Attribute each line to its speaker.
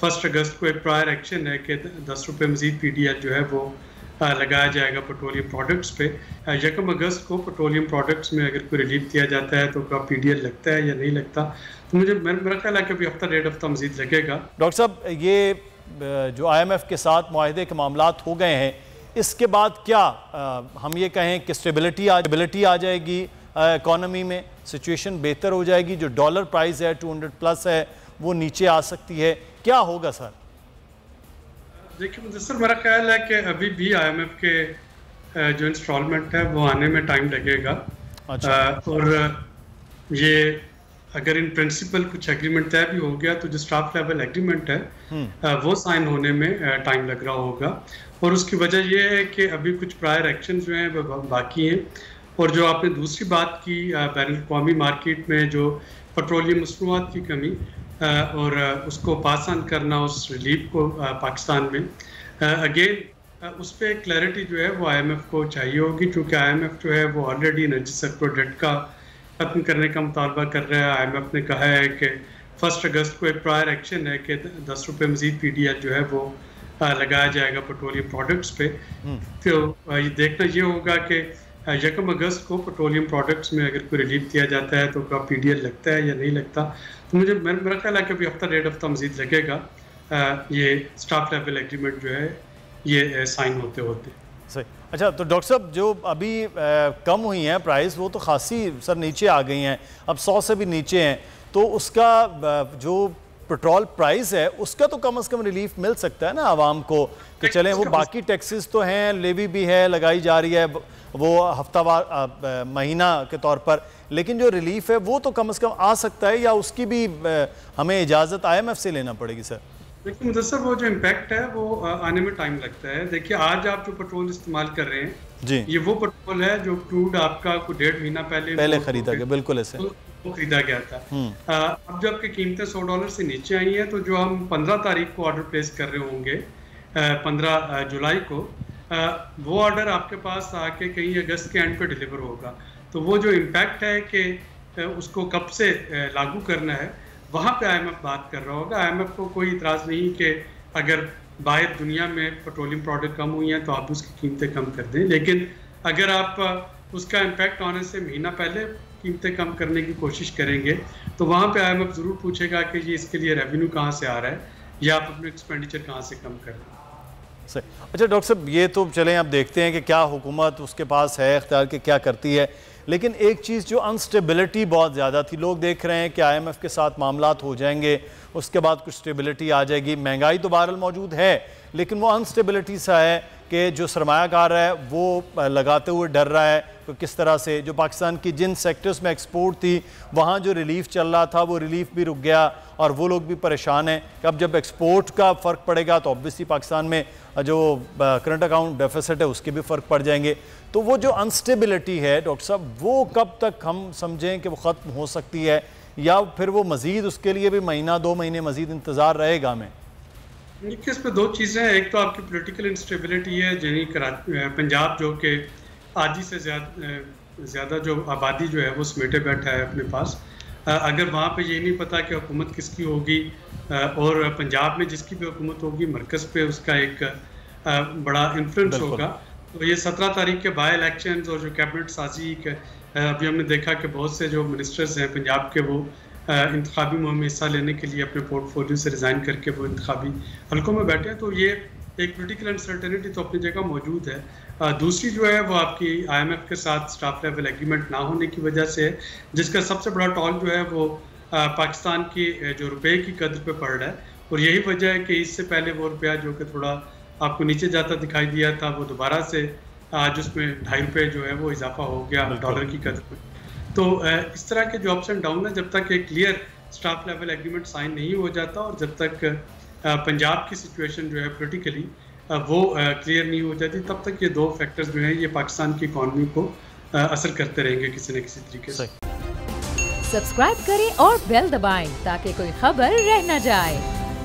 Speaker 1: 1 अगस्त को एक prior action है कि 10 रुपये मजीद PDL जो है वो लगाया जाएगा पेट्रोलियम प्रोडक्ट्स पे। 1 अगस्त को पेट्रोलियम प्रोडक्ट्स में अगर कोई रिलीफ दिया जाता है तो क्या PDL लगता है या नहीं लगता, तो मेरा ख्याल है कि अभी हफ्ता 1.5 हफ्ता मजीद लगेगा।
Speaker 2: डॉक्टर साहब, ये जो IMF के साथ मुआहदे के मामलात हो गए हैं, इसके बाद क्या हम ये कहें कि स्टेबिलिटी आ जाएगी इकॉनमी में, सिचुएशन बेहतर हो जाएगी, जो डॉलर प्राइस है 200 प्लस है वो नीचे आ सकती है, क्या होगा सर?
Speaker 1: देखिए मुदस्सर, मेरा ख्याल है कि अभी भी IMF के जो इंस्टॉलमेंट है वो आने में टाइम लगेगा।
Speaker 2: अच्छा।
Speaker 1: और ये अगर इन प्रिंसिपल कुछ एग्रीमेंट तय भी हो गया तो जो स्टाफ लेवल एग्रीमेंट है वो साइन होने में टाइम लग रहा होगा। और उसकी वजह ये है कि अभी कुछ प्रायर एक्शन जो हैं वो बाकी हैं। और जो आपने दूसरी बात की, बैनुल अक़वामी मार्केट में जो पेट्रोलियम मसनूआत की कमी और उसको पास ऑन करना, उस रिलीफ को पाकिस्तान में, अगेन उस पर क्लैरिटी जो है वो IMF को चाहिए होगी, क्योंकि IMF जो है वो ऑलरेडी एनर्जी सेक्टर डेट का ख़त्म करने का मुतालबा कर रहा है। IMF ने कहा है कि 1 अगस्त को एक प्रायर एक्शन है कि 10 रुपये मजीद PDL जो है वो लगाया जाएगा पेट्रोलियम प्रोडक्ट्स पे। तो ये देखना ये होगा कि 1 अगस्त को पेट्रोलियम प्रोडक्ट्स में अगर कोई रिलीफ दिया जाता है तो क्या PDL लगता है या नहीं लगता, तो मेरा ख्याल है कि अभी हफ्ता 1.5 हफ्ता मजीद लगेगा ये स्टाफ लेवल एग्रीमेंट जो है ये साइन होते होते।
Speaker 2: सही। अच्छा, तो डॉक्टर साहब, जो अभी कम हुई हैं प्राइस वो तो खासी सर नीचे आ गई हैं, अब 100 से भी नीचे हैं, तो उसका जो पेट्रोल प्राइस है उसका तो कम से कम रिलीफ मिल सकता है ना आवाम को, कि चलें वो बाकी टैक्सेस तो हैं, लेवी भी है, लगाई जा रही है वो हफ्तावार महीना के तौर पर, लेकिन जो रिलीफ है वो तो कम से कम आ सकता है, या उसकी भी हमें इजाज़त IMF से लेना पड़ेगी सर?
Speaker 1: देखिए मुदस्सर, वो जो इम्पैक्ट है वो आने में टाइम लगता है। देखिए आज आप जो पेट्रोल इस्तेमाल कर रहे हैं
Speaker 2: जी,
Speaker 1: ये वो पेट्रोल है जो क्रूड आपका कोई 1.5 महीना पहले
Speaker 2: खरीदा गया, बिल्कुल ऐसे
Speaker 1: वो खरीदा गया था। अब जब की कीमतें $100 से नीचे आई हैं, तो जो हम 15 तारीख को ऑर्डर प्लेस कर रहे होंगे 15 जुलाई को, वो ऑर्डर आपके पास आके कहीं अगस्त के एंड पे डिलीवर होगा। तो वो जो इम्पैक्ट है कि उसको कब से लागू करना है, वहाँ पे IMF बात कर रहा होगा। IMF को कोई इतराज़ नहीं कि अगर बाहर दुनिया में पेट्रोलियम प्रोडक्ट कम हुई हैं तो आप उसकी कीमतें कम कर दें, लेकिन अगर आप उसका इम्पैक्ट आने से महीना पहले कीमतें कम करने की कोशिश करेंगे तो वहाँ पे IMF ज़रूर पूछेगा कि ये इसके लिए रेवेन्यू कहाँ से आ रहा है या आप अपने एक्सपेंडिचर कहाँ से कम कर रहे हैं।
Speaker 2: सही। अच्छा डॉक्टर साहब, ये तो चलें अब देखते हैं कि क्या हुकूमत उसके पास है इख्तियार के क्या करती है, लेकिन एक चीज़ जो अनस्टेबिलिटी बहुत ज़्यादा थी, लोग देख रहे हैं कि IMF के साथ मामलात हो जाएंगे, उसके बाद कुछ स्टेबिलिटी आ जाएगी, महंगाई तो बहरहाल मौजूद है, लेकिन वो अनस्टेबिलिटी सा है कि जो सरमायाकार है वो लगाते हुए डर रहा है कि किस तरह से जो पाकिस्तान की जिन सेक्टर्स में एक्सपोर्ट थी वहाँ जो रिलीफ चल रहा था वो रिलीफ भी रुक गया और वो लोग भी परेशान हैं कि अब जब एक्सपोर्ट का फ़र्क पड़ेगा तो ऑब्वियसली पाकिस्तान में जो करंट अकाउंट डेफिसिट है उसके भी फ़र्क पड़ जाएंगे। तो वो जो अनस्टेबिलिटी है डॉक्टर साहब, वो कब तक हम समझें कि वो ख़त्म हो सकती है, या फिर वो मज़ीद उसके लिए भी महीना 2 महीने मज़ीद इंतज़ार रहेगा हमें?
Speaker 1: देखिए इस पर 2 चीज़ें हैं। एक तो आपकी पॉलिटिकल इंस्टेबिलिटी है, यानी पंजाब जो कि आधी से ज़्यादा जो आबादी जो है वो समेटे बैठा है अपने पास। अगर वहाँ पे ये नहीं पता कि हुकूमत किसकी होगी, और पंजाब में जिसकी भी हुकूमत होगी मरकज़ पे उसका एक बड़ा इन्फ्लुएंस होगा, तो ये 17 तारीख के बाय इलेक्शंस और जो कैबिनेट साजी अभी हमने देखा कि बहुत से जो मिनिस्टर्स हैं पंजाब के वो इंतखाबी मुहिम में हिस्सा लेने के लिए अपने पोर्टफोलियो से रिज़ाइन करके वो इंतखाबी हल्कों में बैठे हैं। तो ये एक पॉलिटिकल अनसर्टेनिटी तो अपनी जगह मौजूद है। दूसरी जो है वो आपकी IMF के साथ स्टाफ लेवल एग्रीमेंट ना होने की वजह से है, जिसका सबसे बड़ा टॉल जो है वो पाकिस्तान की जो रुपये की कदर पे पड़ रहा है। और यही वजह है कि इससे पहले वो रुपया जो कि थोड़ा आपको नीचे जाता दिखाई दिया था, वो दोबारा से आज उसमें 2.5 रुपये जो है वो इजाफा हो गया डॉलर की कदर में। तो इस तरह के जो अप्स एंड डाउन है, जब तक एक clear staff level agreement sign नहीं हो जाता और जब तक पंजाब की सिचुएशन जो है पॉलिटिकली वो क्लियर नहीं हो जाती, तब तक ये 2 फैक्टर्स जो हैं ये पाकिस्तान की इकॉनमी को असर करते रहेंगे किसी न किसी तरीके से।
Speaker 3: सब्सक्राइब करें और बेल दबाएं ताकि कोई खबर रह न जाए।